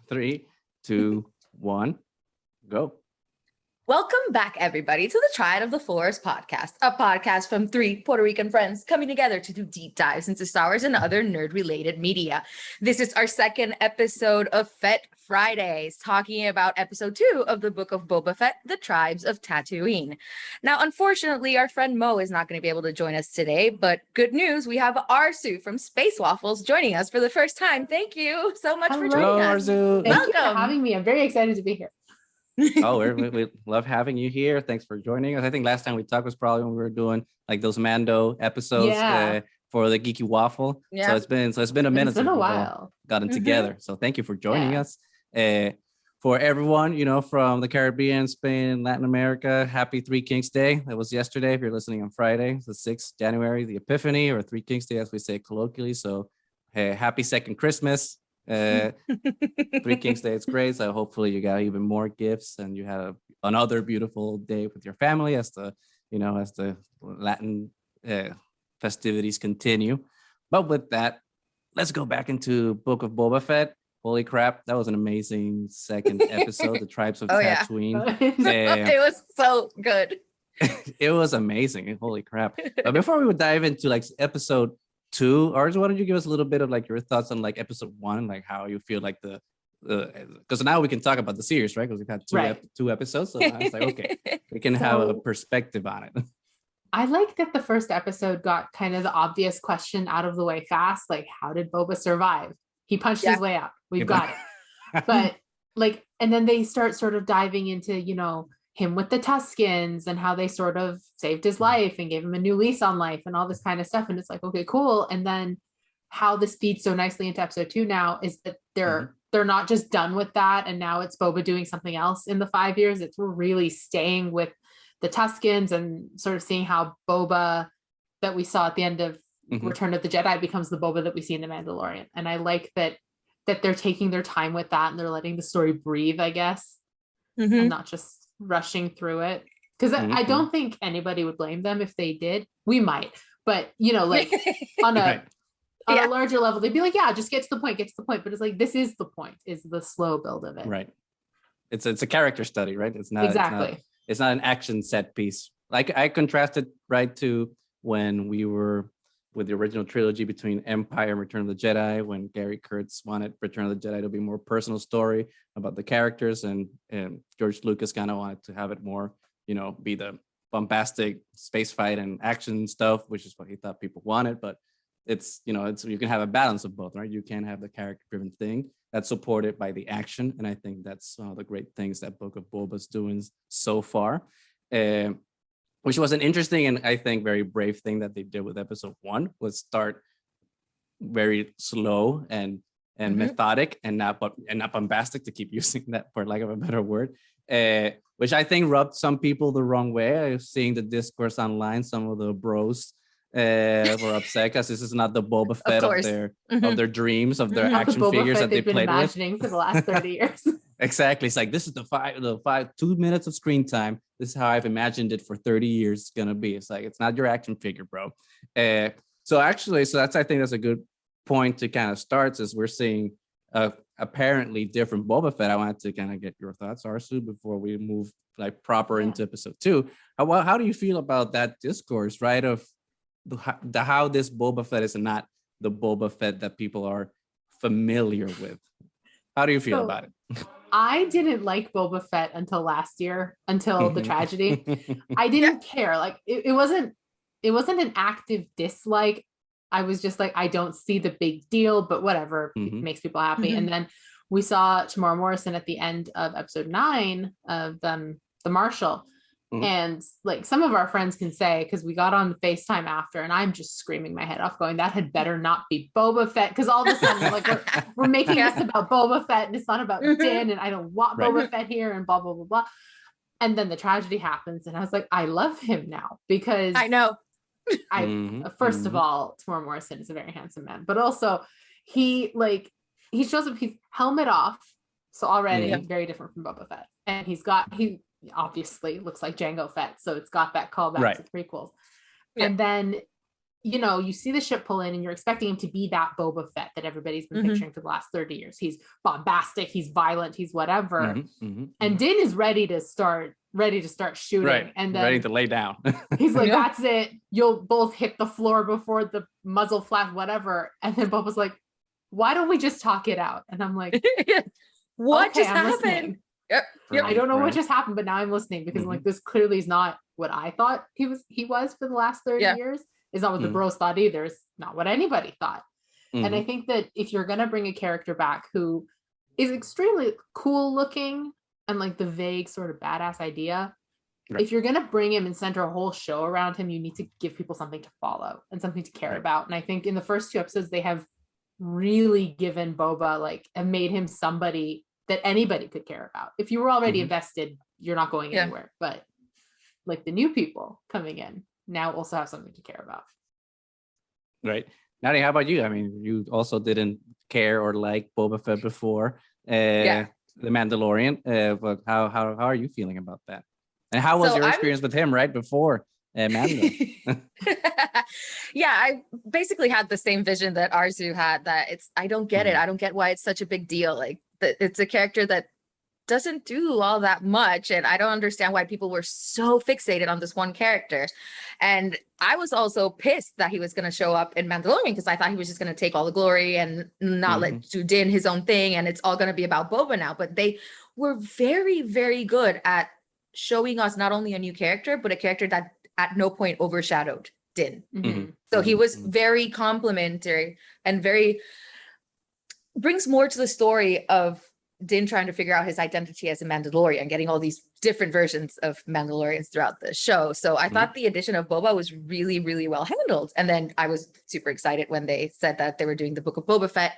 3, 2, 1, go. Welcome back, everybody, to the Triad of the Forest podcast, a podcast from 3 Puerto Rican friends coming together to do deep dives into Star Wars and other nerd-related media. This is our second episode of Fett Fridays, talking about episode 2 of the Book of Boba Fett, The Tribes of Tatooine. Now, unfortunately, our friend Mo is not going to be able to join us today, but good news, we have Arezou from Space Waffles joining us for the first time. Thank you so much for joining us. Arezou. Thank you for having me. I'm very excited to be here. We love having you here. Thanks for joining us. I think last time we talked was probably when we were doing like those Mando episodes for the Geeky Waffle. Yeah. So it's been a minute. It's been a while. Gotten together. So thank you for joining us. For everyone, from the Caribbean, Spain, Latin America, happy Three Kings Day. That was yesterday. If you're listening on Friday, the 6th January, the Epiphany, or Three Kings Day, as we say colloquially. So happy second Christmas. 3 Kings Day, it's great. So hopefully you got even more gifts and you had another beautiful day with your family as the Latin festivities continue. But with that, let's go back into Book of Boba Fett. Holy crap, that was an amazing second episode, The Tribes of Tatooine. It was so good. It was amazing. Holy crap. But before we would dive into like episode 2, Arezou, why don't you give us a little bit of like your thoughts on like episode 1, like how you feel like because now we can talk about the series, right? Because we've had two episodes, so now it's like, okay, we can have a perspective on it. I like that the first episode got kind of the obvious question out of the way fast, like how did Boba survive? He punched his way out. We've got it. But like, and then they start sort of diving into, him with the Tuscans and how they sort of saved his life and gave him a new lease on life and all this kind of stuff. And it's like, okay, cool. And then how this feeds so nicely into episode 2 now is that they're not just done with that. And now it's Boba doing something else in the 5 years. It's really staying with the Tuscans and sort of seeing how Boba that we saw at the end of Return of the Jedi becomes the Boba that we see in The Mandalorian. And I like that they're taking their time with that and they're letting the story breathe, I guess, and not just rushing through it, because I don't think anybody would blame them if they did. We might, but like on a larger level, they'd be like, yeah, just get to the point. But it's like, this is the point, is the slow build of it. Right. It's a character study, right? It's not exactly. It's not an action set piece. Like I contrasted right to when we were with the original trilogy between Empire and Return of the Jedi, when Gary Kurtz wanted Return of the Jedi to be more personal story about the characters, and George Lucas kind of wanted to have it more, be the bombastic space fight and action stuff, which is what he thought people wanted. But it's you can have a balance of both, right? You can have the character-driven thing that's supported by the action, and I think that's one of the great things that Book of Boba's doing so far. Which was an interesting and I think very brave thing that they did with episode 1, was start very slow and methodic and not bombastic, to keep using that for lack of a better word, which I think rubbed some people the wrong way. I was seeing the discourse online, some of the bros were upset because this is not the Boba Fett of their dreams, of their action the figures that they been played imagining with for the last 30 years. Exactly. It's like, this is the 2 minutes of screen time. This is how I've imagined it for 30 years it's gonna be. It's like, it's not your action figure, bro. So I think that's a good point to kind of start, as we're seeing apparently different Boba Fett. I wanted to kind of get your thoughts, Arezou, before we move like proper into episode 2. How do you feel about that discourse, right? Of how this Boba Fett is not the Boba Fett that people are familiar with. How do you feel about it? I didn't like Boba Fett until last year, until the tragedy. I didn't care. Like it wasn't an active dislike. I was just like, I don't see the big deal, but whatever, it makes people happy. And then we saw Tamora Morrison at the end of episode 9 of the Marshal. And like some of our friends can say, because we got on FaceTime after, and I'm just screaming my head off going, that had better not be Boba Fett, because all of a sudden like we're making this about Boba Fett and it's not about Din, and I don't want Boba Fett here, and blah blah blah blah. And then the tragedy happens, and I was like, I love him now, because I know. First of all, Tamora Morrison is a very handsome man, but also he shows up, he's helmet off, so already very different from Boba Fett, and he obviously looks like Jango Fett, so it's got that callback to the prequels. And then you know, you see the ship pull in and you're expecting him to be that Boba Fett that everybody's been picturing for the last 30 years. He's bombastic, he's violent, he's whatever. And Din is ready to start shooting. Right. And then ready to lay down. he's like, that's it. You'll both hit the floor before the muzzle flash, whatever. And then Boba's like, why don't we just talk it out? And I'm like, what okay, just I'm happened? listening. Yep. I don't know what just happened, but now I'm listening because I'm like, this clearly is not what I thought he was for the last 30 years. It's not what the bros thought either. It's not what anybody thought. And I think that if you're gonna bring a character back who is extremely cool looking and like the vague sort of badass idea, if you're gonna bring him and center a whole show around him, you need to give people something to follow and something to care about. And I think in the first 2 episodes, they have really given Boba like and made him somebody that anybody could care about. If you were already invested, you're not going anywhere. But like the new people coming in now also have something to care about. Right. Nani, how about you? I mean, you also didn't care or like Boba Fett before The Mandalorian. But how are you feeling about that? And how was your experience with him right before Mando? I basically had the same vision that Arezou had, that I don't get it. I don't get why it's such a big deal. Like it's a character that doesn't do all that much, and I don't understand why people were so fixated on this one character. And I was also pissed that he was going to show up in Mandalorian because I thought he was just going to take all the glory and not let Din his own thing, and it's all going to be about Boba now. But they were very, very good at showing us not only a new character, but a character that at no point overshadowed Din. So he was very complimentary and very brings more to the story of Din trying to figure out his identity as a Mandalorian, getting all these different versions of Mandalorians throughout the show. So I thought the addition of Boba was really, really well handled. And then I was super excited when they said that they were doing the Book of Boba Fett.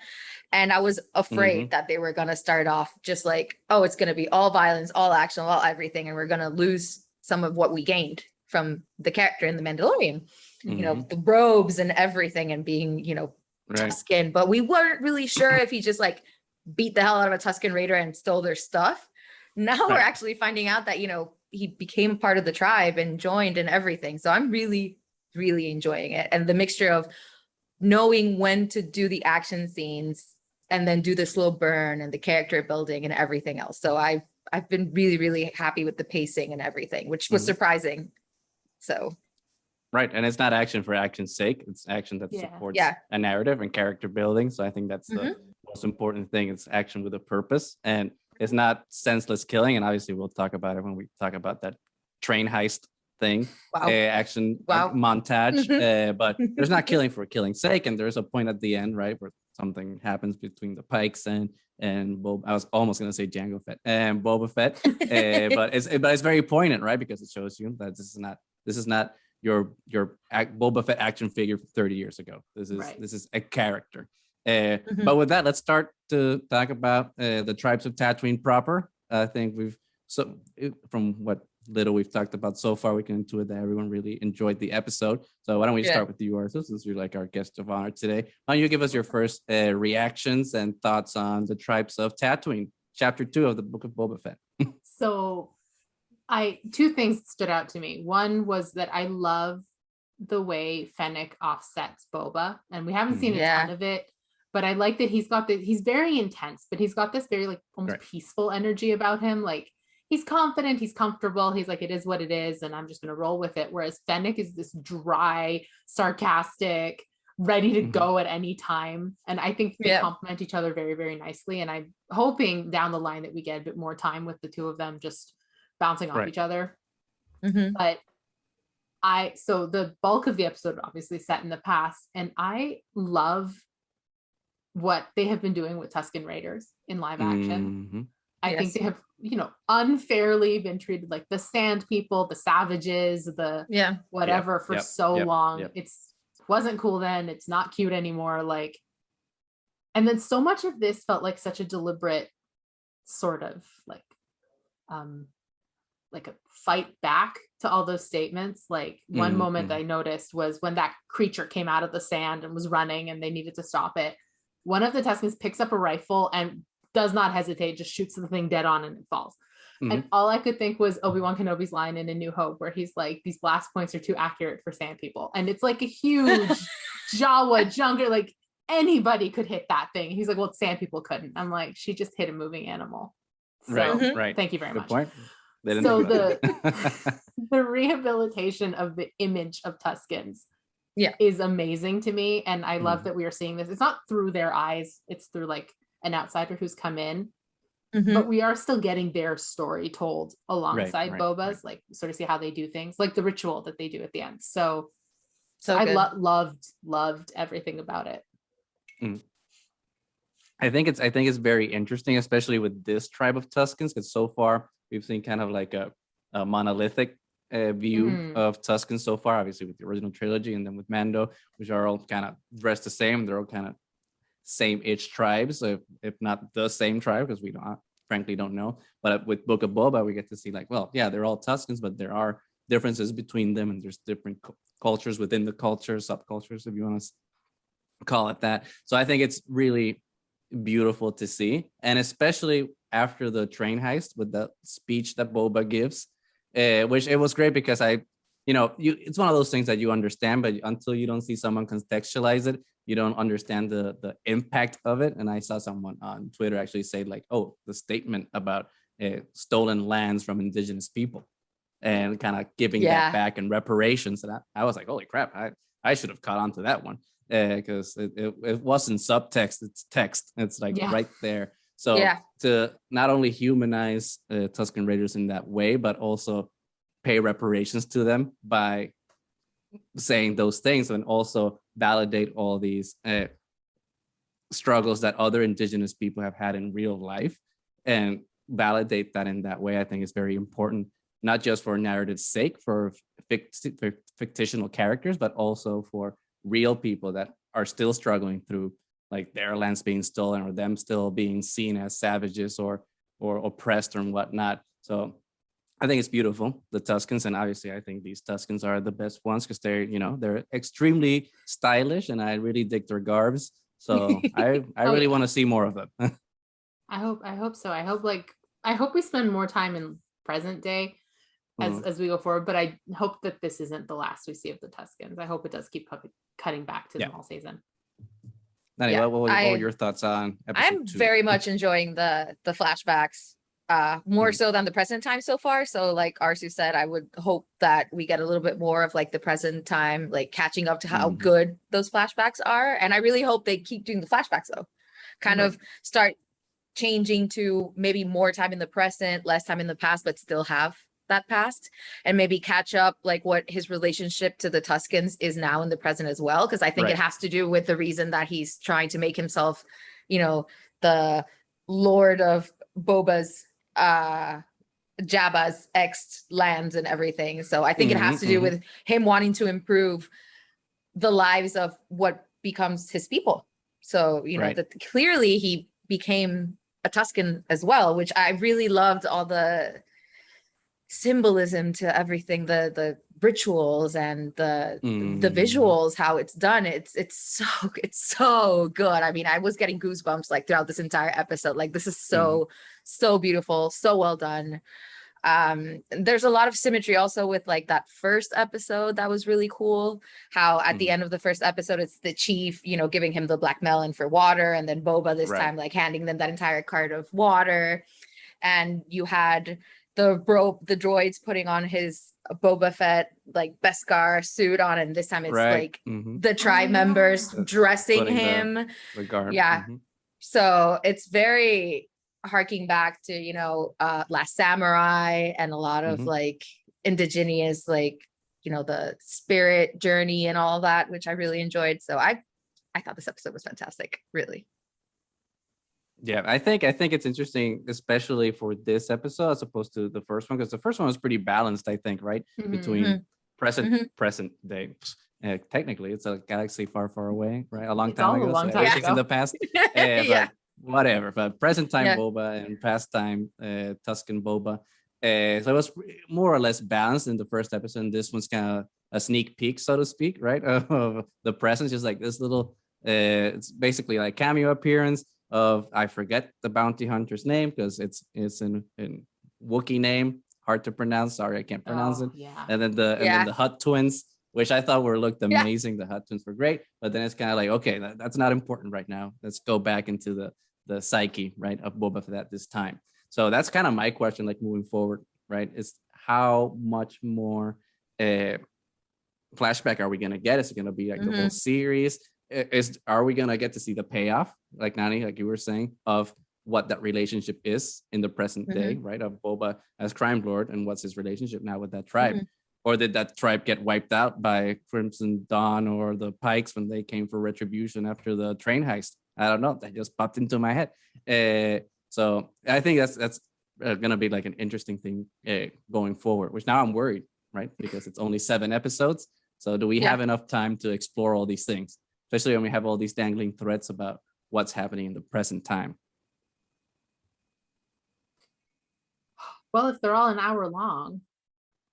And I was afraid that they were going to start off just like, oh, it's going to be all violence, all action, all everything. And we're going to lose some of what we gained from the character in the Mandalorian, you know, the robes and everything and being, you know, Tuscan. But we weren't really sure if he just like beat the hell out of a Tuscan Raider and stole their stuff. Now we're actually finding out that, you know, he became part of the tribe and joined and everything. So I'm really, really enjoying it. And the mixture of knowing when to do the action scenes and then do the slow burn and the character building and everything else. So I've been really, really happy with the pacing and everything, which was surprising. So. Right. And it's not action for action's sake. It's action that supports a narrative and character building. So I think that's the most important thing. It's action with a purpose, and it's not senseless killing. And obviously we'll talk about it when we talk about that train heist thing, action montage. But there's not killing for killing's sake. And there's a point at the end, right, where something happens between the Pikes and Boba. I was almost going to say Jango Fett and Boba Fett, but it's very poignant, right? Because it shows you that this is not your Boba Fett action figure 30 years ago. This is a character. But with that, let's start to talk about the Tribes of Tatooine proper. I think from what little we've talked about so far, we can intuit that everyone really enjoyed the episode. So why don't we start with you, Arezou, since you're like our guest of honor today. Why don't you give us your first reactions and thoughts on the Tribes of Tatooine, Chapter 2 of the Book of Boba Fett? So two things stood out to me. One was that I love the way Fennec offsets Boba, and we haven't seen a ton of it, but I like that he's very intense, but he's got this very like almost peaceful energy about him. Like he's confident, he's comfortable, he's like, it is what it is, and I'm just going to roll with it. Whereas Fennec is this dry, sarcastic, ready to go at any time. And I think they complement each other very, very nicely. And I'm hoping down the line that we get a bit more time with the two of them just bouncing off each other. But so the bulk of the episode obviously set in the past, and I love what they have been doing with Tuscan Raiders in live action. I think they have, you know, unfairly been treated like the sand people, the savages, the whatever for so long. It's wasn't cool then, it's not cute anymore. Like, and then so much of this felt like such a deliberate sort of like a fight back to all those statements. Like one moment I noticed was when that creature came out of the sand and was running and they needed to stop it. One of the Tuscans picks up a rifle and does not hesitate, just shoots the thing dead on and it falls. And all I could think was Obi-Wan Kenobi's line in A New Hope, where he's like, these blast points are too accurate for sand people. And it's like a huge Jawa jungle, like anybody could hit that thing. He's like, well, sand people couldn't. I'm like, she just hit a moving animal. So Right. thank you very Good much. Point. So the rehabilitation of the image of Tuscans is amazing to me. And I love that we are seeing this. It's not through their eyes, it's through like an outsider who's come in. But we are still getting their story told alongside Boba's, like sort of see how they do things, like the ritual that they do at the end. So I loved everything about it. I think it's very interesting, especially with this tribe of Tuscans, because so far we've seen kind of like a monolithic view of Tuscans so far, obviously with the original trilogy, and then with Mando, which are all kind of dressed the same. They're all kind of same-ish tribes, if not the same tribe, because we frankly don't know. But with Book of Boba, we get to see like, well, yeah, they're all Tuscans, but there are differences between them, and there's different cultures within the culture, subcultures, if you want to call it that. So I think it's really beautiful to see, and especially after the train heist with the speech that Boba gives, which it was great because it's one of those things that you understand, but until you don't see someone contextualize it, you don't understand the impact of it. And I saw someone on Twitter actually say like, oh, the statement about stolen lands from indigenous people and kind of giving that back and reparations. And I was like, holy crap, I should have caught on to that one, because it wasn't subtext, it's text. It's like right there. So to not only humanize Tuscan Raiders in that way, but also pay reparations to them by saying those things, and also validate all these struggles that other indigenous people have had in real life, and validate that in that way, I think is very important, not just for narrative's sake, for fictional characters, but also for real people that are still struggling through like their lands being stolen, or them still being seen as savages or oppressed or whatnot. So I think it's beautiful, the Tuscans, and obviously I think these Tuscans are the best ones because they're extremely stylish, and I really dig their garbs. So I really want to see more of them. I hope so. I hope we spend more time in present day as we go forward. But I hope that this isn't the last we see of the Tuscans. I hope it does keep cutting back to them all season. Nani, what were your thoughts on episode 2? I'm very much enjoying the flashbacks. More so than the present time so far. So like Arezou said, I would hope that we get a little bit more of like the present time, like catching up to how good those flashbacks are. And I really hope they keep doing the flashbacks though, kind of start changing to maybe more time in the present, less time in the past, but still have that past, and maybe catch up like what his relationship to the Tuscans is now in the present as well. Cause I think it has to do with the reason that he's trying to make himself, the Lord of Boba's Jabba's ex lands and everything. So I think it has to do with him wanting to improve the lives of what becomes his people. So, that clearly he became a Tuscan as well, which I really loved, all the symbolism to everything, the rituals and the visuals, how it's done. It's so good. I mean, I was getting goosebumps like throughout this entire episode. Like this is so beautiful, so well done. There's a lot of symmetry also with like that first episode that was really cool, how at the end of the first episode it's the chief giving him the black melon for water, and then Boba this time like handing them that entire cart of water, and you had the droids putting on his Boba Fett like Beskar suit on, and this time it's like the tribe members dressing him the garb. So it's very harking back to Last Samurai and a lot of like indigenous like the spirit journey and all that, which I really enjoyed. So I thought this episode was fantastic, really. Yeah, I think it's interesting, especially for this episode as opposed to the first one, because the first one was pretty balanced, I think, right? Between present day. Technically, it's a galaxy far, far away, right? A long time ago. In the past. But whatever. But present time Boba and past time Tuscan Boba. So it was more or less balanced in the first episode. And this one's kind of a sneak peek, so to speak, right? Of the present, just like this little, it's basically like cameo appearance of, I forget the bounty hunter's name because it's in Wookiee name, hard to pronounce. Sorry, I can't pronounce it. Yeah. And then the Hutt twins, which I thought looked amazing. The Hutt twins were great, but then it's kind of like, okay, that's not important right now. Let's go back into the psyche, right, of Boba Fett at this time. So that's kind of my question, like moving forward, right? Is how much more flashback are we gonna get? Is it gonna be like the whole series? Are we gonna get to see the payoff, like Nani, like you were saying, of what that relationship is in the present day, right? Of Boba as crime lord, and what's his relationship now with that tribe? Or did that tribe get wiped out by Crimson Dawn or the Pikes when they came for retribution after the train heist? I don't know. That just popped into my head. So I think that's gonna be like an interesting thing going forward. Which now I'm worried, right? Because it's only 7 episodes. So do we have enough time to explore all these things, especially when we have all these dangling threads about what's happening in the present time? Well, if they're all an hour long,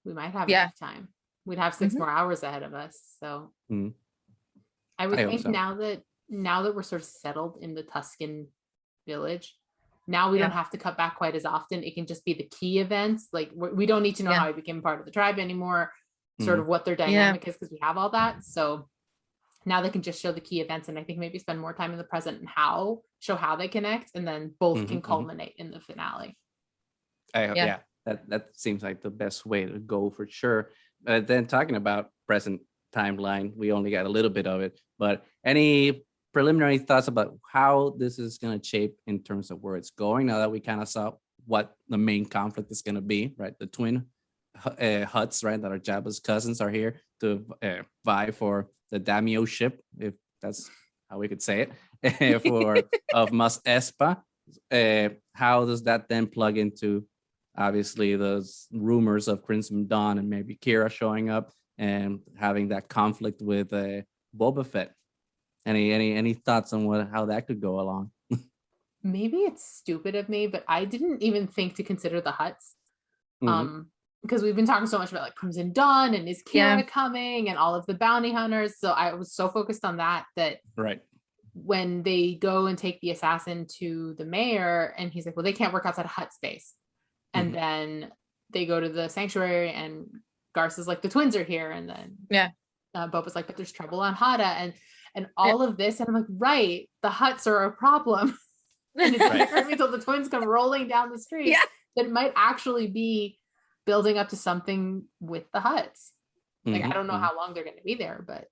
we might have enough time. We'd have 6 more hours ahead of us. So I would think now that we're sort of settled in the Tuscan village, now we don't have to cut back quite as often. It can just be the key events. Like we don't need to know how he became part of the tribe anymore, sort of what their dynamic is, because we have all that. So now they can just show the key events, and I think maybe spend more time in the present and show how they connect, and then both can culminate in the finale. That seems like the best way to go for sure. Then talking about present timeline, we only got a little bit of it, but any preliminary thoughts about how this is going to shape in terms of where it's going now that we kind of saw what the main conflict is going to be, right? The twin Hutts, right, that are Jabba's cousins, are here to vie for the daimyo ship, if that's how we could say it, of Mos Espa. How does that then plug into obviously those rumors of Crimson Dawn and maybe Kira showing up and having that conflict with Boba Fett? Any thoughts on how that could go along? Maybe it's stupid of me, but I didn't even think to consider the Hutts. Because we've been talking so much about like Crimson Dawn and is Kira coming and all of the bounty hunters. So I was so focused on that right when they go and take the assassin to the mayor, and he's like, well, they can't work outside of Hutt space. And then they go to the sanctuary, and Garth is like, the twins are here. And then Boba's like, but there's trouble on Hada and all of this. And I'm like, right, the Hutts are a problem. And it's occurred until the twins come rolling down the street that it might actually be building up to something with the Hutts. Like, I don't know how long they're going to be there, but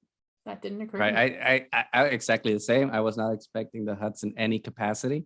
that didn't occur. Right. I exactly the same. I was not expecting the Hutts in any capacity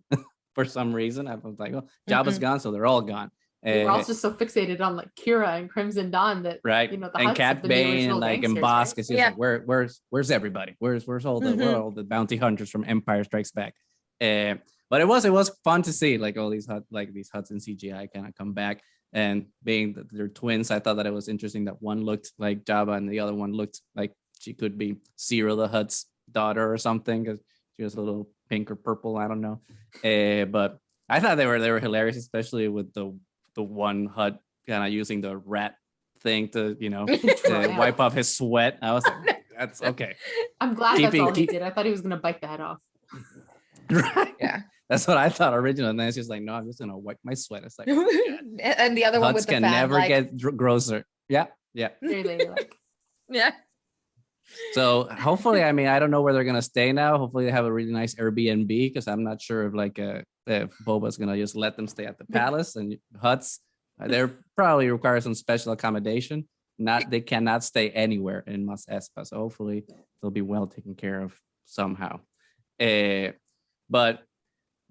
for some reason. I was like, oh, Jabba's gone, so they're all gone. We're also so fixated on like Kira and Crimson Dawn that the and Cat Bane and like and Bosk is just like, where's everybody? Where's all the bounty hunters from Empire Strikes Back? But it was fun to see like all these Hutts in CGI kind of come back, and being that they're twins. I thought that it was interesting that one looked like Jabba and the other one looked like she could be Cyril the Hutt's daughter or something, because she was a little pink or purple. I don't know, but I thought they were hilarious, especially with the one Hutt kind of using the rat thing to to wipe off his sweat. I was like, that's okay. I'm glad that's all he did. I thought he was gonna bite the head off. Right. Yeah. That's what I thought originally. And then it's just like, no, I'm just gonna wipe my sweat. It's like, and the other one with the can fan, never get grosser. Yeah. Really, like, yeah. So hopefully, I mean, I don't know where they're gonna stay now. Hopefully, they have a really nice Airbnb, because I'm not sure if Boba's gonna just let them stay at the palace. And Hutts, they probably require some special accommodation. They cannot stay anywhere in Mos Espa. So hopefully, they'll be well taken care of somehow. But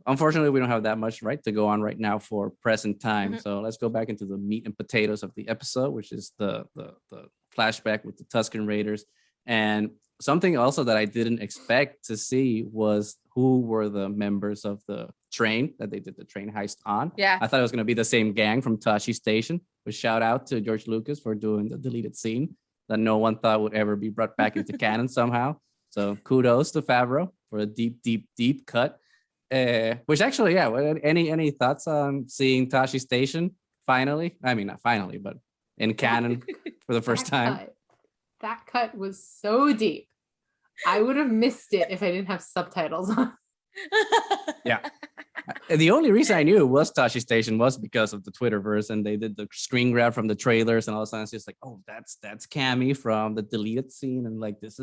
unfortunately, we don't have that much to go on right now for present time. So let's go back into the meat and potatoes of the episode, which is the flashback with the Tuscan Raiders. And something also that I didn't expect to see was who were the members of the train that they did the train heist on. Yeah. I thought it was going to be the same gang from Tashi Station. But shout out to George Lucas for doing the deleted scene that no one thought would ever be brought back into canon somehow. So kudos to Favreau for a deep cut. Which actually, any thoughts on seeing Tashi Station finally? I mean, not finally, but in canon for the first time. That cut was so deep. I would have missed it if I didn't have subtitles on. Yeah. And the only reason I knew it was Tashi Station was because of the Twitterverse, and they did the screen grab from the trailers, and all of a sudden it's just like, oh, that's Cammy from the deleted scene, and like this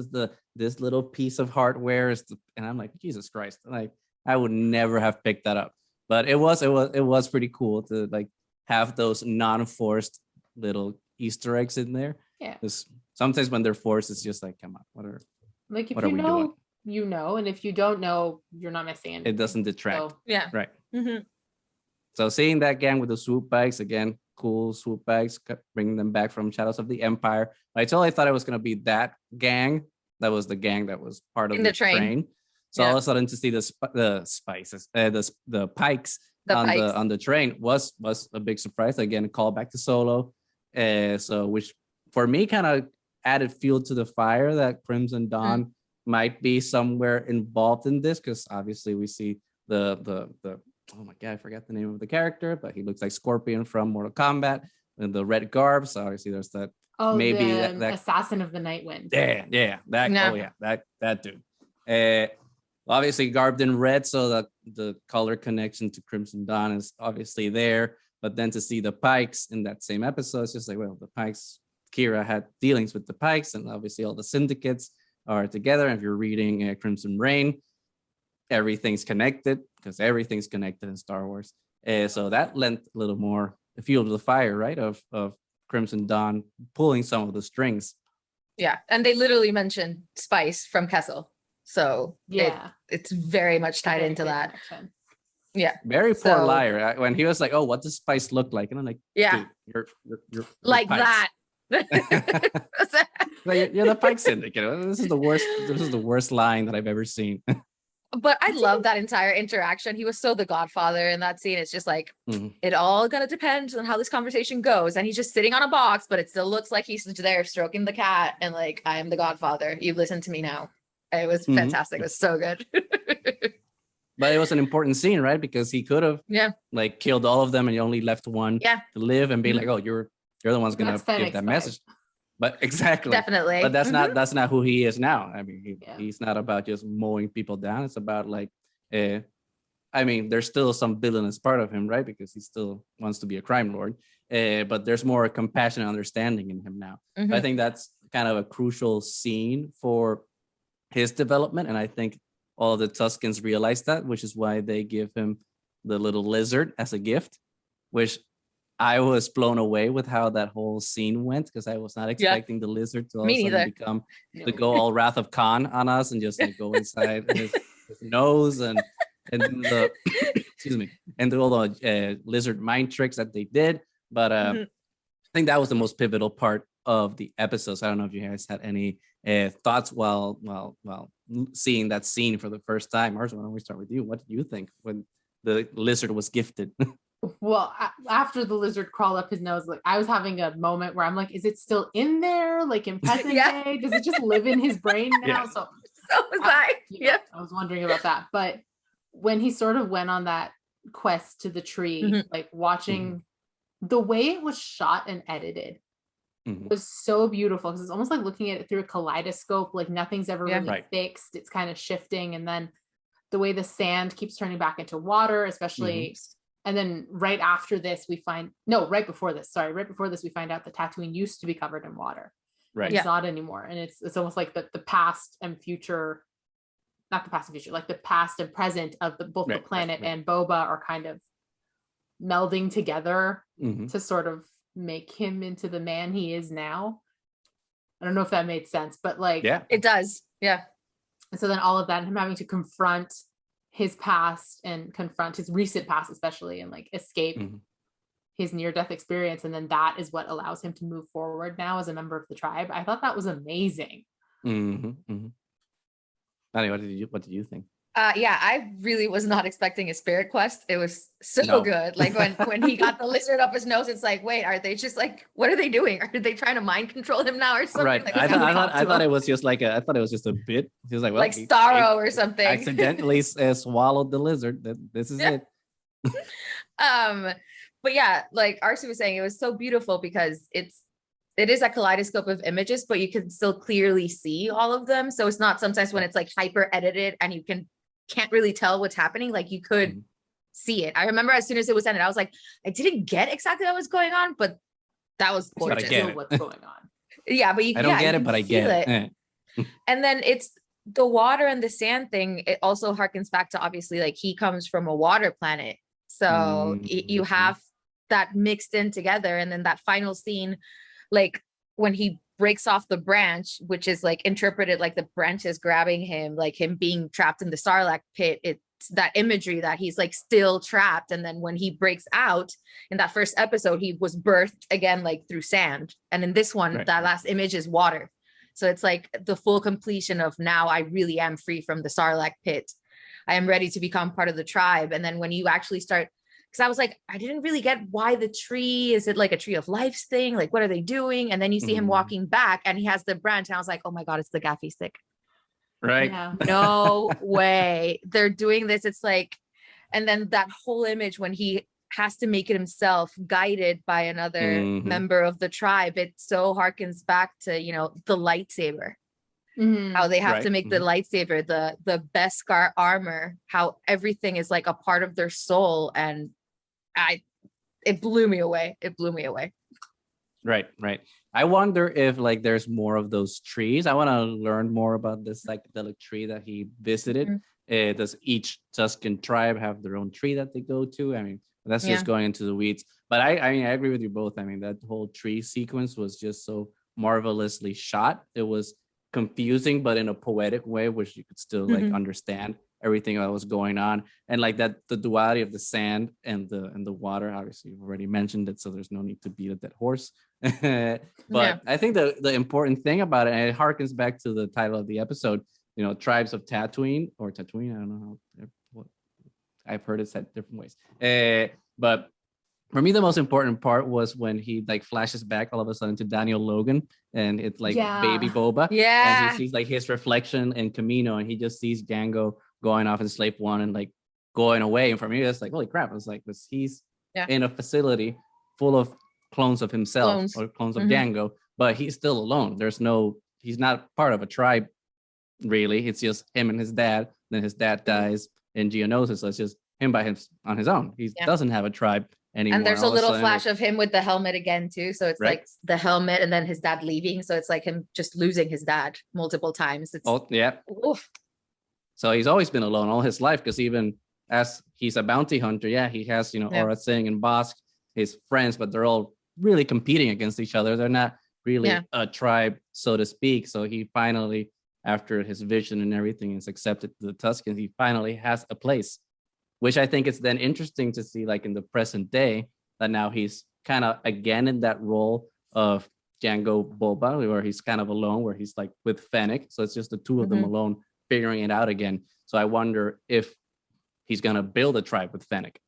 little piece of hardware and I'm like, Jesus Christ, like I would never have picked that up, but it was pretty cool to like have those non-forced little Easter eggs in there. Yeah. Because sometimes when they're forced, it's just like, come on, what are you we know, doing? you know, and if you don't know, you're not missing anything. It doesn't detract. So, Yeah. Right. Mm-hmm. So seeing that gang with the swoop bikes, again, cool swoop bikes, bringing them back from Shadows of the Empire. I totally thought it was going to be that gang. That was the gang that was part of In the the train. So all of a sudden to see the spices, the pikes on the train was a big surprise. Again, a call back to Solo. So which for me kind of added fuel to the fire that Crimson Dawn might be somewhere involved in this, because obviously we see the oh my god, I forgot the name of the character, but he looks like Scorpion from Mortal Kombat in the red garb. So obviously there's that. Oh, maybe that Assassin of the Night Wind. Yeah, that dude. Obviously garbed in red, so that the color connection to Crimson Dawn is obviously there. But then to see the Pikes in that same episode, it's just like, well, the Pikes, Kira had dealings with the Pikes, and obviously all the syndicates are together. And if you're reading Crimson Reign, everything's connected, because everything's connected in Star Wars. So that lent a little more fuel to the fire, right? Of Crimson Dawn pulling some of the strings. Yeah, and they literally mentioned Spice from Kessel, so yeah, it's very much tied into that. Connection. Yeah, very poor liar. When he was like, "Oh, what does Spice look like?" and I'm like, "Yeah, dude, you're like Pikes. that." Like, you're the Pike Syndicate. This is the worst. This is the worst line that I've ever seen. But I love that entire interaction. He was so the Godfather in that scene. It's just like, it all gonna depend on how this conversation goes. And he's just sitting on a box, but it still looks like he's there stroking the cat. And like, I am the Godfather. You've listened to me now. It was fantastic. It was so good. But it was an important scene, right? Because he could have like killed all of them and you only left one to live and be like, oh, you're the one's gonna give that message. But exactly, definitely. But that's not who he is now. I mean, he's not about just mowing people down. It's about like, I mean, there's still some villainous part of him, right? Because he still wants to be a crime lord. But there's more compassion and understanding in him now. I think that's kind of a crucial scene for his development, and I think all of the Tuscans realize that, which is why they give him the little lizard as a gift, which I was blown away with how that whole scene went, because I was not expecting the lizard to all of a sudden to go all Wrath of Khan on us and just like go inside his nose and the excuse me, and do all the lizard mind tricks that they did. But I think that was the most pivotal part of the episode. So I don't know if you guys had any thoughts while seeing that scene for the first time. Arezou, why don't we start with you? What did you think when the lizard was gifted? Well, after the lizard crawled up his nose, like I was having a moment where I'm like, is it still in there? Like in present day? Does it just live in his brain now? So was I. I was wondering about that. But when he sort of went on that quest to the tree, like watching the way it was shot and edited was so beautiful, because it's almost like looking at it through a kaleidoscope. Like nothing's ever really fixed. It's kind of shifting. And then the way the sand keeps turning back into water, especially... And then right before this, we find out that Tatooine used to be covered in water. Right. It's not anymore. And it's almost like the past and future, not the past and future, like the past and present of both the planet and Boba are kind of melding together to sort of make him into the man he is now. I don't know if that made sense, but like, it does. Yeah. And so then all of that, and him having to confront his past and confront his recent past, especially, and like escape his near-death experience. And then that is what allows him to move forward now as a member of the tribe. I thought that was amazing. Nani, what did you think? I really was not expecting a spirit quest. It was so good. Like when he got the lizard up his nose, it's like, wait, are they just like, what are they doing? Are they trying to mind control him now or something? Right. Like, I thought it was just I thought it was just a bit. He was like, well, like Starro or something. Accidentally swallowed the lizard. This is it. But yeah, like Arezou was saying, it was so beautiful because it is a kaleidoscope of images, but you can still clearly see all of them. So it's not sometimes when it's like hyper edited and you can't really tell what's happening. Like you could see it. I remember as soon as it was ended, I was like, I didn't get exactly what was going on, but that was But I gorgeous. get Know it. what's going on. Yeah, but I don't get it, but I get it. And then it's the water and the sand thing. It also harkens back to, obviously, like, he comes from a water planet. So you have that mixed in together. And then that final scene, like when he breaks off the branch, which is like interpreted like the branch is grabbing him, like him being trapped in the Sarlacc pit. It's that imagery that he's like still trapped. And then when he breaks out in that first episode, he was birthed again, like through sand. And in this one, that last image is water. So it's like the full completion of, now I really am free from the Sarlacc pit. I am ready to become part of the tribe. And then when you actually start, because I was like, I didn't really get why the tree, is it like a tree of life thing? Like, what are they doing? And then you see him walking back and he has the branch. And I was like, oh my God, it's the gaffy stick. Right. Yeah. No way. They're doing this. It's like, and then that whole image when he has to make it himself, guided by another member of the tribe. It so harkens back to, you know, the lightsaber. How they have to make the lightsaber, the Beskar armor, how everything is like a part of their soul. And it blew me away. It blew me away. Right. I wonder if like there's more of those trees. I want to learn more about this psychedelic tree that he visited. Does each Tuscan tribe have their own tree that they go to? I mean, that's just going into the weeds. But I mean, I agree with you both. I mean, that whole tree sequence was just so marvelously shot. It was confusing, but in a poetic way, which you could still like understand everything that was going on. And like that, the duality of the sand and the water, obviously you've already mentioned it, so there's no need to beat a dead horse. But I think the important thing about it, and it harkens back to the title of the episode, you know, Tribes of Tatooine, or Tatooine, I don't know how, I've heard it said different ways. But for me, the most important part was when he like flashes back all of a sudden to Daniel Logan, and it's like baby Boba. And he sees like his reflection in Camino, and he just sees Django going off in Slave One and like going away. And for me, it's like, holy crap. I was like, he's in a facility full of clones of himself or clones of Django, but he's still alone. He's not part of a tribe, really. It's just him and his dad. Then his dad dies in Geonosis, so it's just him on his own. He doesn't have a tribe anymore. And there's a little flash of him with the helmet again too. So it's like the helmet and then his dad leaving. So it's like him just losing his dad multiple times. It's oof. So he's always been alone all his life, because even as he's a bounty hunter, he has, you know, Aura Singh and Bosk, his friends, but they're all really competing against each other. They're not really a tribe, so to speak. So he finally, after his vision and everything is accepted to the Tuscans, he finally has a place, which I think it's then interesting to see, like in the present day, that now he's kind of again in that role of Django Boba, where he's kind of alone, where he's like with Fennec. So it's just the two of them alone figuring it out again. So I wonder if he's going to build a tribe with Fennec.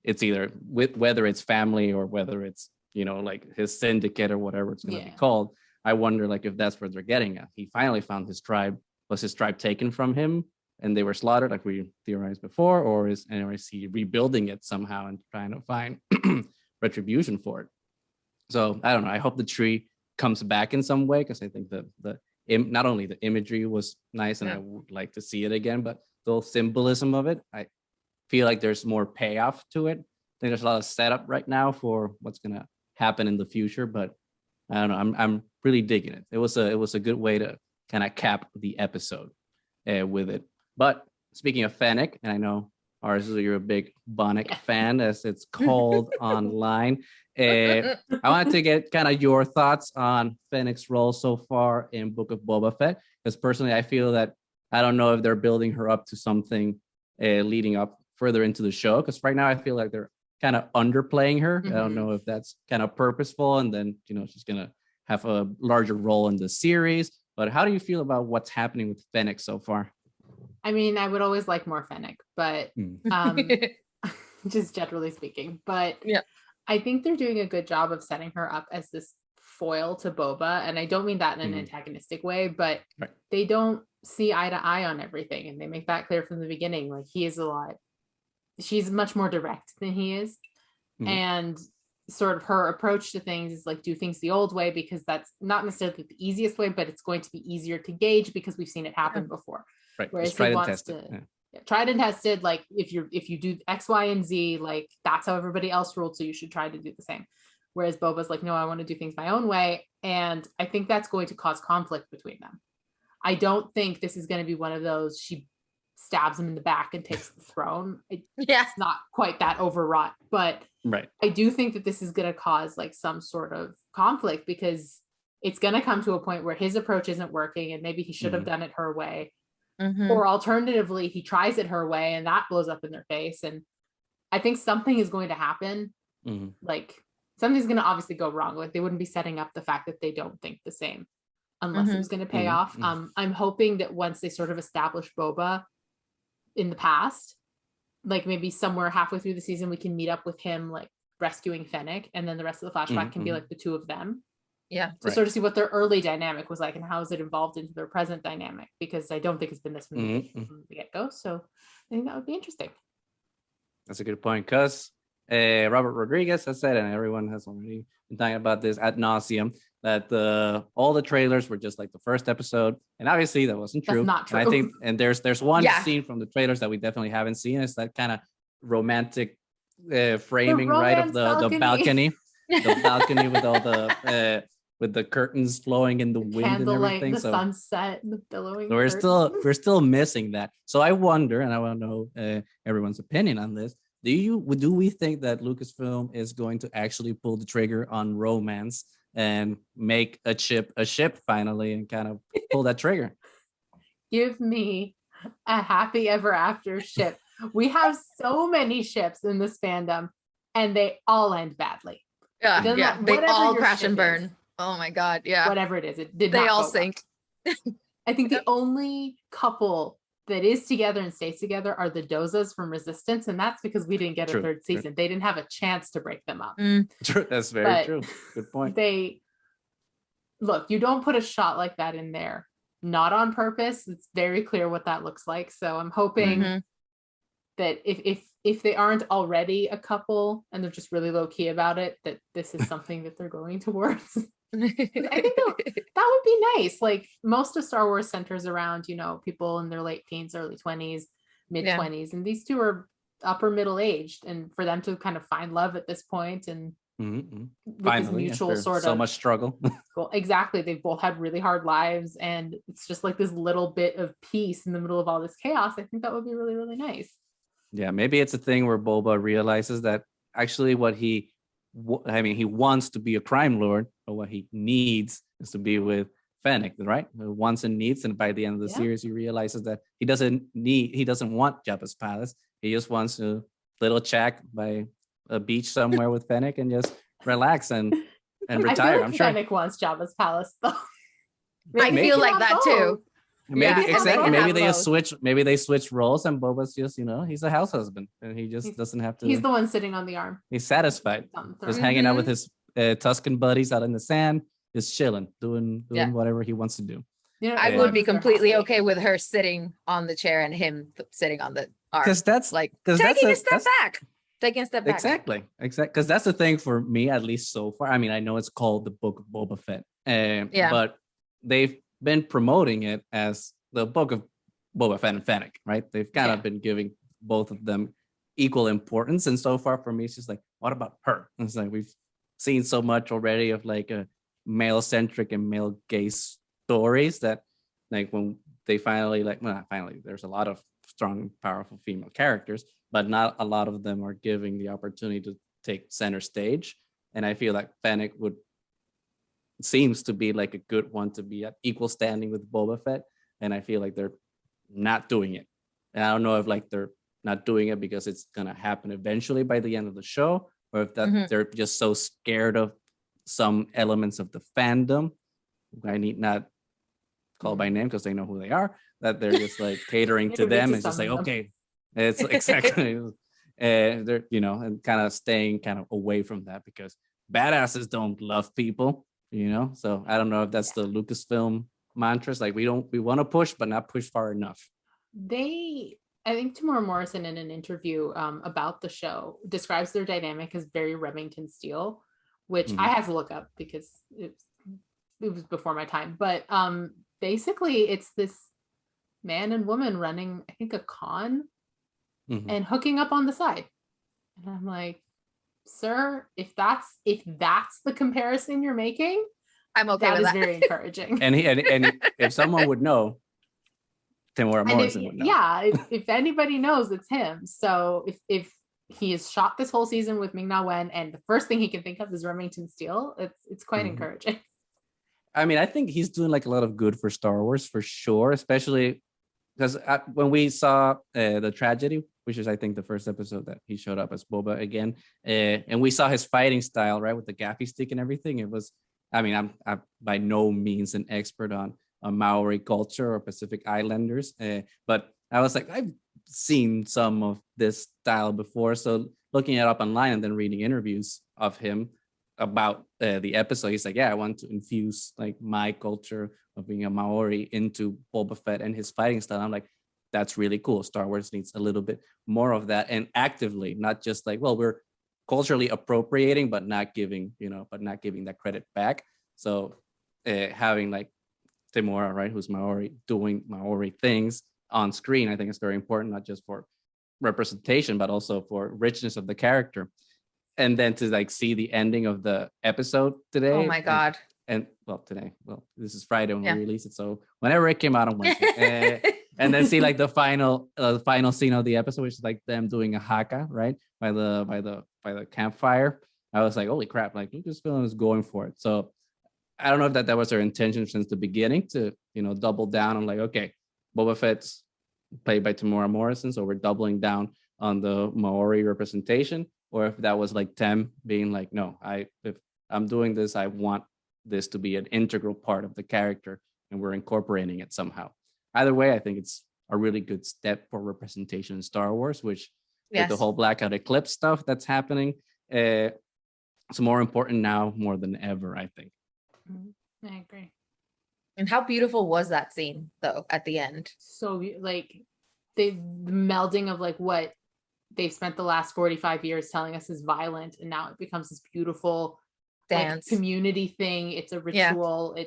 It's either whether it's family or whether it's, you know, like his syndicate or whatever it's going to be called. I wonder like if that's where they're getting at. He finally found his tribe. Was his tribe taken from him and they were slaughtered like we theorized before, or is he rebuilding it somehow and trying to find retribution for it? So I don't know. I hope the tree comes back in some way, because I think not only the imagery was nice and I would like to see it again, but the whole symbolism of it, I feel like there's more payoff to it. I think there's a lot of setup right now for what's gonna happen in the future, but I don't know. I'm really digging it. It was a good way to kind of cap the episode with it. But speaking of Fennec, and I know Arezou, you're a big Bonnick fan, as it's called online. I wanted to get kind of your thoughts on Fennec's role so far in Book of Boba Fett, because personally, I feel that I don't know if they're building her up to something leading up further into the show, because right now I feel like they're kind of underplaying her. I don't know if that's kind of purposeful, and then, you know, she's gonna have a larger role in the series. But how do you feel about what's happening with Fennec so far? I mean, I would always like more Fennec, but just generally speaking. But I think they're doing a good job of setting her up as this foil to Boba. And I don't mean that in an antagonistic way, but they don't see eye to eye on everything. And they make that clear from the beginning. Like, she's much more direct than he is. And sort of her approach to things is like, do things the old way, because that's not necessarily the easiest way, but it's going to be easier to gauge because we've seen it happen before. Right. Whereas try he to wants test to, it. tried and tested. Like if you do X, Y, and Z, like that's how everybody else ruled, so you should try to do the same. Whereas Boba's like, no, I want to do things my own way, and I think that's going to cause conflict between them. I don't think this is going to be one of those she stabs him in the back and takes the throne. It's not quite that overwrought, but right. I do think that this is going to cause like some sort of conflict, because it's going to come to a point where his approach isn't working and maybe he should have done it her way. Or alternatively, he tries it her way and that blows up in their face. And I think something is going to happen. Like something's going to obviously go wrong. Like they wouldn't be setting up the fact that they don't think the same unless it was going to pay off. I'm hoping that once they sort of establish Boba in the past, like maybe somewhere halfway through the season, we can meet up with him, like rescuing Fennec, and then the rest of the flashback can be like the two of them. To sort of see what their early dynamic was like and how is it evolved into their present dynamic, because I don't think it's been this from the get-go. So I think that would be interesting. That's a good point, because Robert Rodriguez has said, and everyone has already been talking about this ad nauseum, that all the trailers were just like the first episode, and obviously that wasn't true. That's not true. And I think, and there's one scene from the trailers that we definitely haven't seen. It's that kind of romantic framing, right, of the balcony, the balcony with all the with the curtains flowing in the wind and everything. The sunset, and the billowing. So we're still missing that. So I wonder, and I want to know everyone's opinion on this. Do we think that Lucasfilm is going to actually pull the trigger on romance and make a ship finally, and kind of pull that trigger? Give me a happy ever after ship. We have so many ships in this fandom, and they all end badly. Yeah. They all crash and burn. Oh my god, yeah. Whatever it is, it did. They all sink. I think the only couple that is together and stays together are the Dozas from Resistance, and that's because we didn't get a third season. They didn't have a chance to break them up. True, that's very true. Good point. You don't put a shot like that in there, not on purpose. It's very clear what that looks like. So I'm hoping that if they aren't already a couple and they're just really low key about it, that this is something that they're going towards. I think that would be nice. Like most of Star Wars centers around, people in their late teens, early 20s, mid 20s, and these two are upper middle aged, and for them to kind of find love at this point and finally, mutual sort of so much struggle. Well, exactly. They've both had really hard lives, and it's just like this little bit of peace in the middle of all this chaos. I think that would be really, really nice. Yeah, maybe it's a thing where Boba realizes that actually what he wants to be a crime lord, but what he needs is to be with Fennec, right? Wants and needs, and by the end of the series, he realizes that he doesn't want Jabba's palace. He just wants a little shack by a beach somewhere with Fennec and just relax and retire. I feel like I'm sure Fennec wants Jabba's palace, though. I feel like that too. Maybe Maybe they switch roles, and Boba's just, he's a house husband, and he just doesn't have to. He's the one sitting on the arm. He's satisfied, just hanging out with his Tuscan buddies out in the sand, just chilling, doing whatever he wants to do. I would be completely okay with her sitting on the chair and him sitting on the arm, because that's like taking a step back. Exactly. Because that's the thing for me, at least so far. I mean, I know it's called the Book of Boba Fett, but they've been promoting it as the Book of Boba Fett and Fennec, right? They've kind of been giving both of them equal importance, and so far for me, it's just like, what about her? And it's like we've seen so much already of like a male-centric and male-gay stories that, like, when they finally, there's a lot of strong, powerful female characters, but not a lot of them are giving the opportunity to take center stage. And I feel like Fennec seems to be like a good one to be at equal standing with Boba Fett. And I feel like they're not doing it. And I don't know if like they're not doing it because it's going to happen eventually by the end of the show, or if they're just so scared of some elements of the fandom. I need not call by name because they know who they are, that they're just like catering to them and just like, okay, it's exactly, they're, and kind of staying kind of away from that because badasses don't love people, so I don't know if that's the Lucasfilm mantras, like we want to push but not push far enough. I think Tamora Morrison in an interview about the show describes their dynamic as very Remington Steele, which I had to look up because it was before my time, but basically it's this man and woman running, I think, a con Mhm. and hooking up on the side. And I'm like, sir, if that's the comparison you're making, I'm okay that with is that. very encouraging. And if someone would know, Tamora And Morrison would know. if anybody knows, it's him. So if he has shot this whole season with Ming-Na Wen, and the first thing he can think of is Remington Steele, it's quite Mhm. encouraging. I mean, I think he's doing like a lot of good for Star Wars for sure, especially because when we saw the tragedy, which is I think the first episode that he showed up as Boba again, and we saw his fighting style, right, with the gaffy stick and everything. It was, I mean, I'm by no means an expert on Maori culture or Pacific Islanders, but I was like, I've seen some of this style before. So looking it up online and then reading interviews of him about the episode, he's like, yeah, I want to infuse like my culture of being a Maori into Boba Fett and his fighting style. I'm like, that's really cool. Star Wars needs a little bit more of that, and actively, not just like, well, we're culturally appropriating, but not giving that credit back. So having like Tamora, right, who's Maori, doing Maori things on screen, I think is very important, not just for representation, but also for richness of the character. And then to like see the ending of the episode today. Oh my God. And well, today, well, this is Friday when Yeah. we release it. So whenever it came out on Wednesday, and then see like the final scene of the episode, which is like them doing a haka, right, by the campfire. I was like, holy crap! Like Lucasfilm is going for it. So I don't know if that was their intention since the beginning to double down on like, okay, Boba Fett's played by Tamora Morrison, so we're doubling down on the Maori representation, or if that was like Tem being like, no, if I'm doing this, I want this to be an integral part of the character, and we're incorporating it somehow. Either way, I think it's a really good step for representation in Star Wars, which with the whole Blackout Eclipse stuff that's happening, it's more important now more than ever, I think. I agree. And how beautiful was that scene though at the end? So like the melding of like what they've spent the last 45 years telling us is violent, and now it becomes this beautiful dance, like, community thing. It's a ritual. Yeah.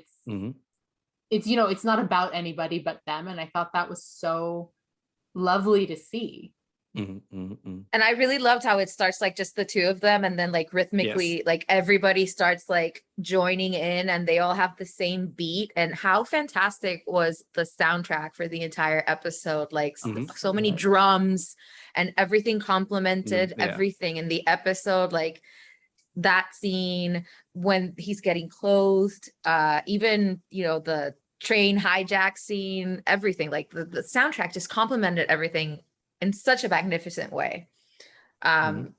It's it's not about anybody but them, and I thought that was so lovely to see. And I really loved how it starts like just the two of them, and then like rhythmically, like everybody starts like joining in, and they all have the same beat. And how fantastic was the soundtrack for the entire episode? Like so many drums, and everything complemented everything in the episode. Like that scene when he's getting clothed, even the train hijack scene, everything, like the soundtrack just complemented everything in such a magnificent way.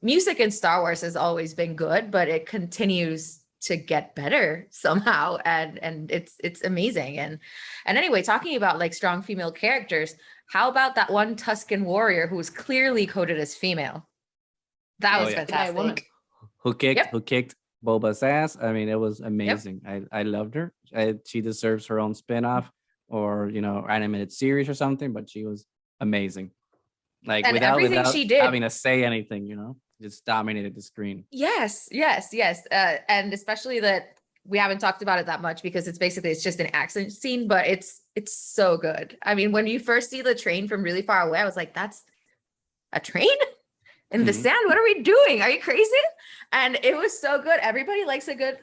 Music in Star Wars has always been good, but it continues to get better somehow, and it's amazing. And anyway, talking about like strong female characters, how about that one Tuscan warrior who was clearly coded as female? That was fantastic. Who kicked Boba's ass. I mean, it was amazing. I loved her. She deserves her own spin-off or animated series or something, but she was amazing. Like and without she did, having to say anything, just dominated the screen. Yes. And especially that we haven't talked about it that much because it's just an action scene, but it's so good. I mean, when you first see the train from really far away, I was like, that's a train in the sand. What are we doing? Are you crazy? And it was so good. Everybody likes a good,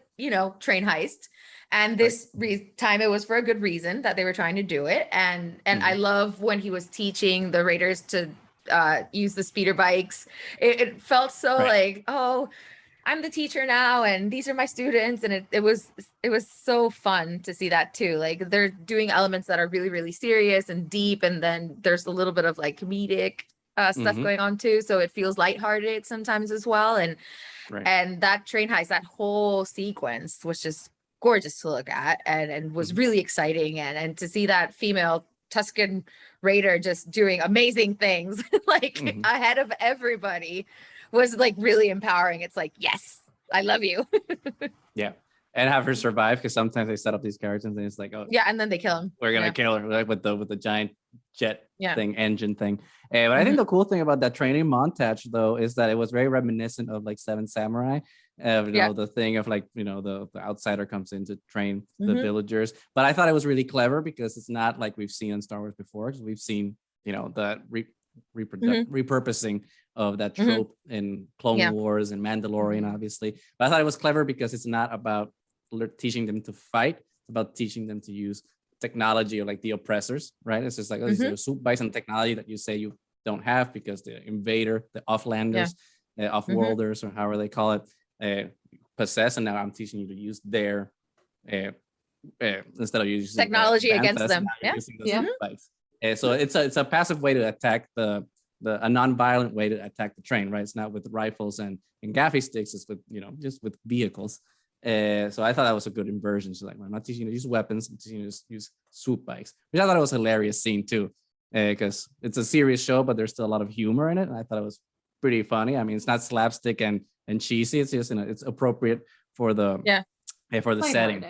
train heist. And this time it was for a good reason that they were trying to do it. And I love when he was teaching the Raiders to use the speeder bikes. It felt so like, oh, I'm the teacher now and these are my students. And it was so fun to see that too. Like they're doing elements that are really, really serious and deep. And then there's a little bit of like comedic stuff going on too. So it feels lighthearted sometimes as well. And that train heist, that whole sequence was just gorgeous to look at and was really exciting. And to see that female Tuscan Raider just doing amazing things like ahead of everybody was like really empowering. It's like, yes, I love you. And have her survive, because sometimes they set up these characters and it's like, oh yeah, and then they kill him. We're gonna kill her, like with the giant jet engine thing. But I think the cool thing about that training montage though is that it was very reminiscent of like Seven Samurai, The thing of like, the outsider comes in to train the villagers. But I thought it was really clever because it's not like we've seen in Star Wars before. Because we've seen, the repurposing of that trope in Clone Wars and Mandalorian, obviously. But I thought it was clever because it's not about teaching them to fight. It's about teaching them to use technology or like the oppressors, right? It's just like, these are soup bites and technology that you say you don't have because the invader, the offlanders, off-worlders, or however they call it, possess, and now I'm teaching you to use their instead of using technology against them. Using the soup bites. So it's a passive way to attack a non-violent way to attack the train, right? It's not with rifles and gaffy sticks. It's with just with vehicles. So I thought that was a good inversion. So like, I'm not teaching you to use weapons. I'm teaching you to use swoop bikes, which I thought it was a hilarious scene too, because it's a serious show, but there's still a lot of humor in it. And I thought it was pretty funny. I mean, it's not slapstick and cheesy. It's just it's appropriate for the setting.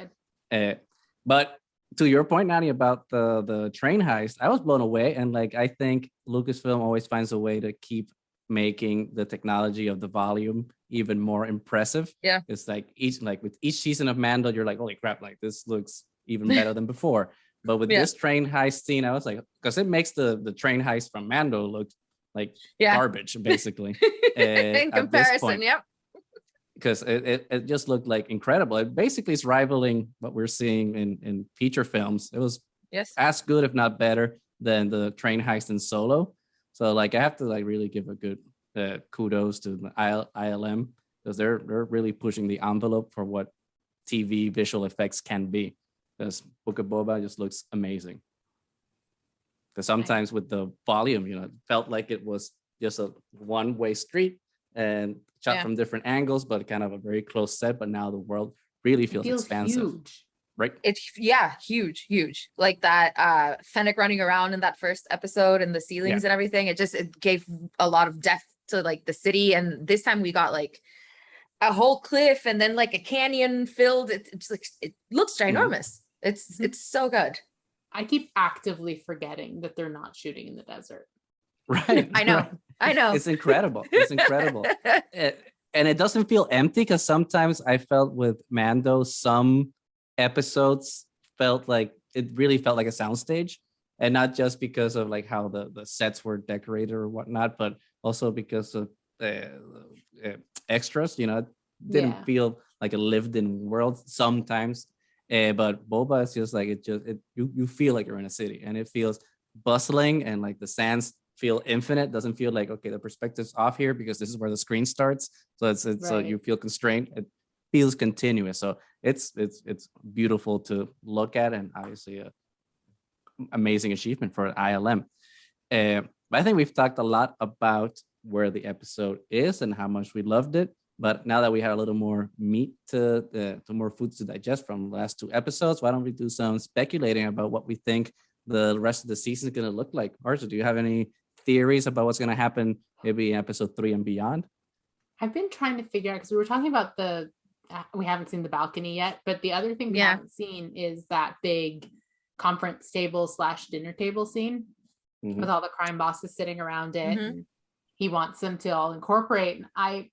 But to your point, Nani, about the train heist, I was blown away. And like, I think Lucasfilm always finds a way to keep making the technology of the volume even more impressive. Yeah. It's like with each season of Mando, you're like, holy crap, like this looks even better than before. But with this train heist scene, I was like, because it makes the train heist from Mando look like garbage, basically. In comparison, because it just looked like incredible. It basically is rivaling what we're seeing in feature films. It was as good, if not better, than the train heist in Solo. So like, I have to like really give a good kudos to the ILM, because they're really pushing the envelope for what TV visual effects can be. Because Book of Boba just looks amazing. Because sometimes with the volume, it felt like it was just a one-way street and shot from different angles, but kind of a very close set. But now the world really feels expansive. Huge. Right? It's huge. Like that Fennec running around in that first episode and the ceilings and everything. It gave a lot of depth to like the city. And this time we got like a whole cliff and then like a canyon filled. It looks ginormous. It's so good. I keep actively forgetting that they're not shooting in the desert. Right. I know. It's incredible. And it doesn't feel empty, because sometimes I felt with Mando, some episodes felt like it really felt like a soundstage, and not just because of like how the sets were decorated or whatnot, but also because of extras. It didn't feel like a lived-in world sometimes. But Boba is just like you feel like you're in a city, and it feels bustling, and like the sands feel infinite. Doesn't feel like, okay, the perspective's off here because this is where the screen starts. So it's so you feel constrained. It feels continuous. So it's beautiful to look at, and obviously a amazing achievement for ILM. But I think we've talked a lot about where the episode is and how much we loved it. But now that we have a little more meat to more foods to digest from the last two episodes, why don't we do some speculating about what we think the rest of the season is going to look like? Arezou, do you have any theories about what's going to happen maybe in episode 3 and beyond? I've been trying to figure out, because we were talking about we haven't seen the balcony yet, but the other thing we haven't seen is that big conference table / dinner table scene with all the crime bosses sitting around it. And he wants them to all incorporate. And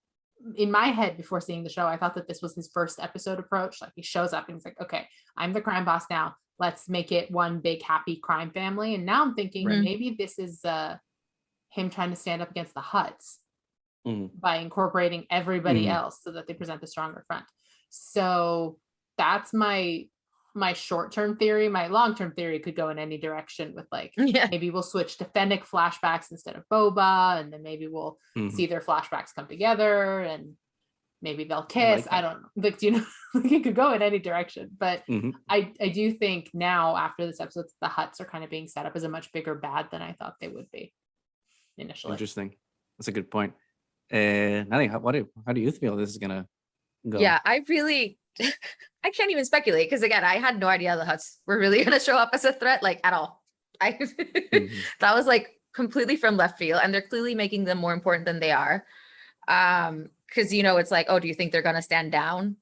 in my head, before seeing the show, I thought that this was his first episode approach. Like, he shows up and he's like, okay, I'm the crime boss now. Let's make it one big happy crime family. And now I'm thinking maybe this is him trying to stand up against the Hutts by incorporating everybody else so that they present a stronger front. So that's my short-term theory. My long-term theory could go in any direction with like, maybe we'll switch to Fennec flashbacks instead of Boba, and then maybe we'll see their flashbacks come together and maybe they'll kiss. I don't know. Like, like it could go in any direction. But I do think now, after this episode, the Hutts are kind of being set up as a much bigger bad than I thought they would be initially. Interesting. That's a good point. Nani, how do you feel this is gonna go? Yeah, I can't even speculate, because again, I had no idea the Hutts were really going to show up as a threat, like at all. That was like completely from left field, and they're clearly making them more important than they are. Because it's like, oh, do you think they're going to stand down?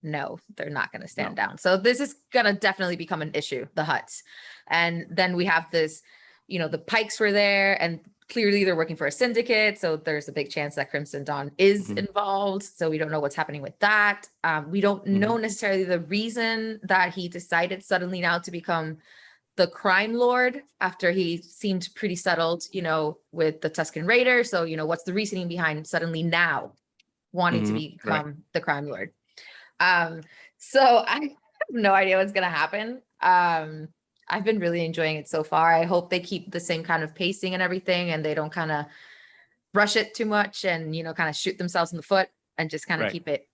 No, they're not going to stand down. So this is going to definitely become an issue, the Hutts. And then we have this, the Pikes were there, and clearly they're working for a syndicate, so there's a big chance that Crimson Dawn is Mhm. involved. So we don't know what's happening with that. We don't know necessarily the reason that he decided suddenly now to become the crime lord after he seemed pretty settled, with the Tuscan Raiders. So, what's the reasoning behind suddenly now wanting to become the crime lord? So I have no idea what's gonna happen. I've been really enjoying it so far. I hope they keep the same kind of pacing and everything, and they don't kind of rush it too much and, kind of shoot themselves in the foot, and just kind of keep it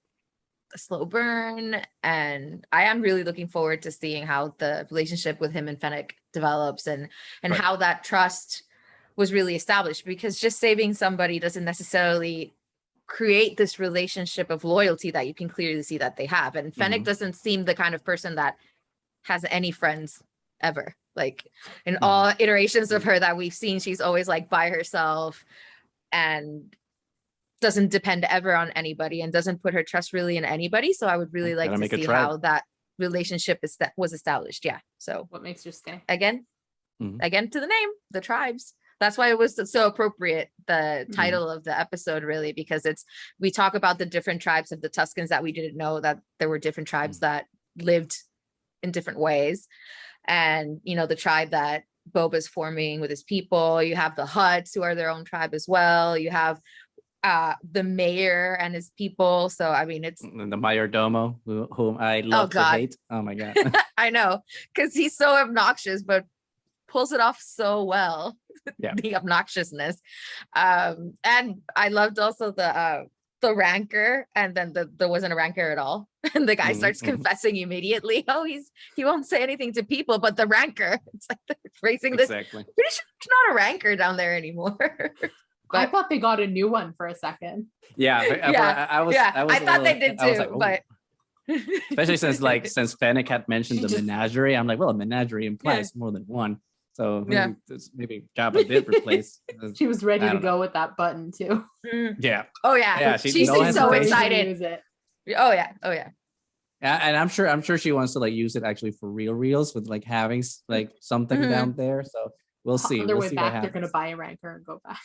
a slow burn. And I am really looking forward to seeing how the relationship with him and Fennec develops, and how that trust was really established, because just saving somebody doesn't necessarily create this relationship of loyalty that you can clearly see that they have. And Fennec doesn't seem the kind of person that has any friends ever. Like in all iterations of her that we've seen, she's always like by herself and doesn't depend ever on anybody and doesn't put her trust really in anybody. So I would really like to see how that relationship was established. Yeah. So what makes her stay? Again to the name, the tribes. That's why it was so appropriate, the title of the episode, really, because we talk about the different tribes of the Tuscans that we didn't know that there were different tribes that lived in different ways. And, the tribe that Boba's forming with his people, you have the Hutts, who are their own tribe as well. You have the mayor and his people. So, I mean, it's the mayordomo, whom I love to hate. Oh my God. I know, because he's so obnoxious, but pulls it off so well. The obnoxiousness. And I loved also the rancor, and then there wasn't a rancor at all. And the guy starts confessing immediately. Oh, he won't say anything to people, but the rancor. It's like they're raising this. Pretty sure there's not a rancor down there anymore. But I thought they got a new one for a second. Yeah, I thought they did too, but especially since Fennec had mentioned the menagerie, I'm like, well, a menagerie implies more than one. So maybe Jabba did replace. She was ready to go with that button too. Yeah. Oh yeah. She seems so excited. Oh yeah. And I'm sure she wants to like use it actually for reels with like having like something down there. So we'll see. On their way back, they're gonna buy a rancor and go back.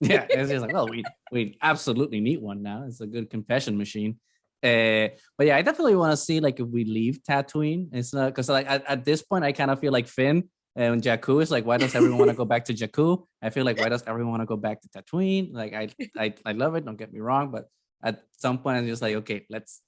Yeah, it's just like, well, we absolutely need one now. It's a good confession machine. But yeah, I definitely want to see like if we leave Tatooine. It's not because like at this point I kind of feel like Finn and Jakku is like, why does everyone want to go back to Jakku? I feel like, why does everyone want to go back to Tatooine? Like I love it, don't get me wrong, but at some point I'm just like, okay, let's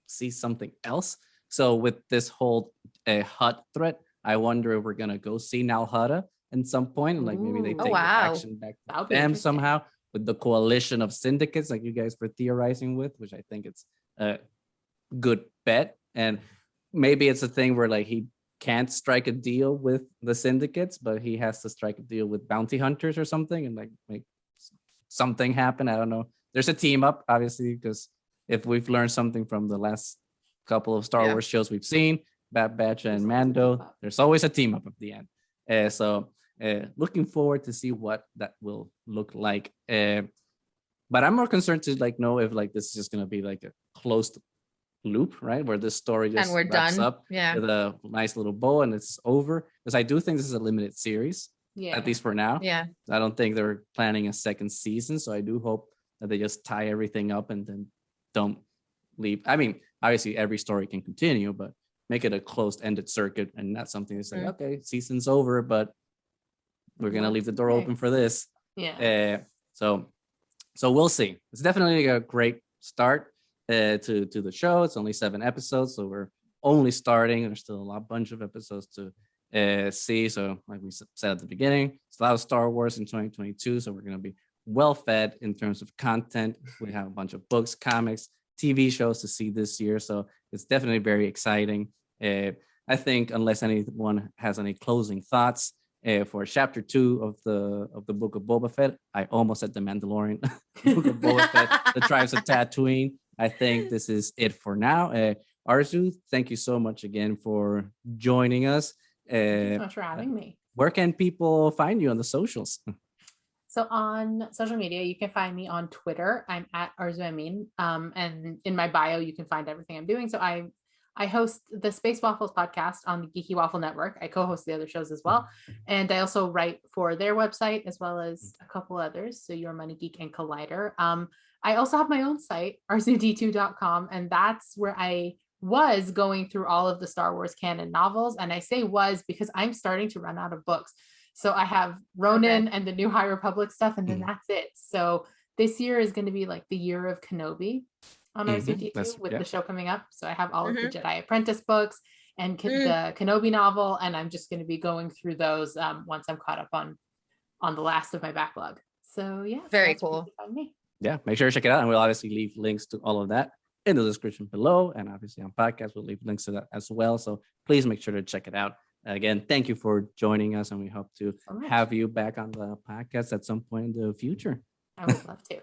see something else. So with this whole Hutt threat, I wonder if we're gonna go see Nal Hutta at some point, and like maybe they take action back to them somehow with the coalition of syndicates, like you guys were theorizing with, which I think it's a good bet. And maybe it's a thing where like he can't strike a deal with the syndicates, but he has to strike a deal with bounty hunters or something, and like make something happen. I don't know. There's a team up, obviously, because if we've learned something from the last couple of Star Wars shows we've seen, Bad Batch and Mando, there's always a team up at the end. So looking forward to see what that will look like. But I'm more concerned to like know if like this is just gonna be like a closed loop, right, where this story just wraps up with a nice little bow and it's over, because I do think this is a limited series, at least for now. I don't think they're planning a second season, so I do hope that they just tie everything up and then don't leave. I mean, obviously every story can continue, but make it a closed-ended circuit and not something that's like, okay, season's over, but we're gonna leave the door open for this. So we'll see. It's definitely a great start to the show. It's only 7 episodes, so we're only starting. There's still a bunch of episodes to see. So like we said at the beginning, it's a lot of Star Wars in 2022, so we're going to be well fed in terms of content. We have a bunch of books, comics, TV shows to see this year, so it's definitely very exciting. I think unless anyone has any closing thoughts for chapter 2 of the Book of Boba Fett, I almost said the Mandalorian. Book of Boba Fett, the Tribes of Tatooine. I think this is it for now. Arezou, thank you so much again for joining us. Thank you so much for having me. Where can people find you on the socials? So on social media, you can find me on Twitter. I'm at Arezou Amin. And in my bio, you can find everything I'm doing. So I I host the Space Waffles podcast on the Geeky Waffle Network. I co-host the other shows as well. And I also write for their website as well as a couple others. So Your Money Geek and Collider. I also have my own site, arezou2.com. And that's where I was going through all of the Star Wars canon novels. And I say was because I'm starting to run out of books. So I have Ronin and the New High Republic stuff, and then that's it. So this year is going to be like the year of Kenobi on RCT2 with the show coming up. So I have all of the Jedi Apprentice books and the Kenobi novel, and I'm just going to be going through those once I'm caught up on the last of my backlog. So yeah, very cool. Yeah, make sure to check it out, and we'll obviously leave links to all of that in the description below, and obviously on podcast we'll leave links to that as well. So please make sure to check it out. Again, thank you for joining us, and we hope to have you back on the podcast at some point in the future. I would love to.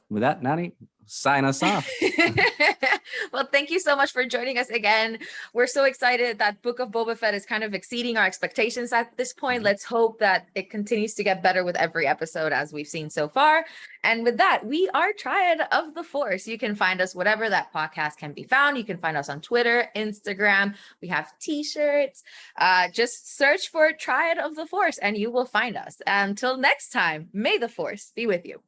With that, Nani, sign us off. Well, thank you so much for joining us again. We're so excited that Book of Boba Fett is kind of exceeding our expectations at this point. Let's hope that it continues to get better with every episode as we've seen so far. And with that, we are Triad of the Force. You can find us whatever that podcast can be found. You can find us on Twitter, Instagram. We have t-shirts. Just search for Triad of the Force and you will find us. Until next time, may the Force be with you.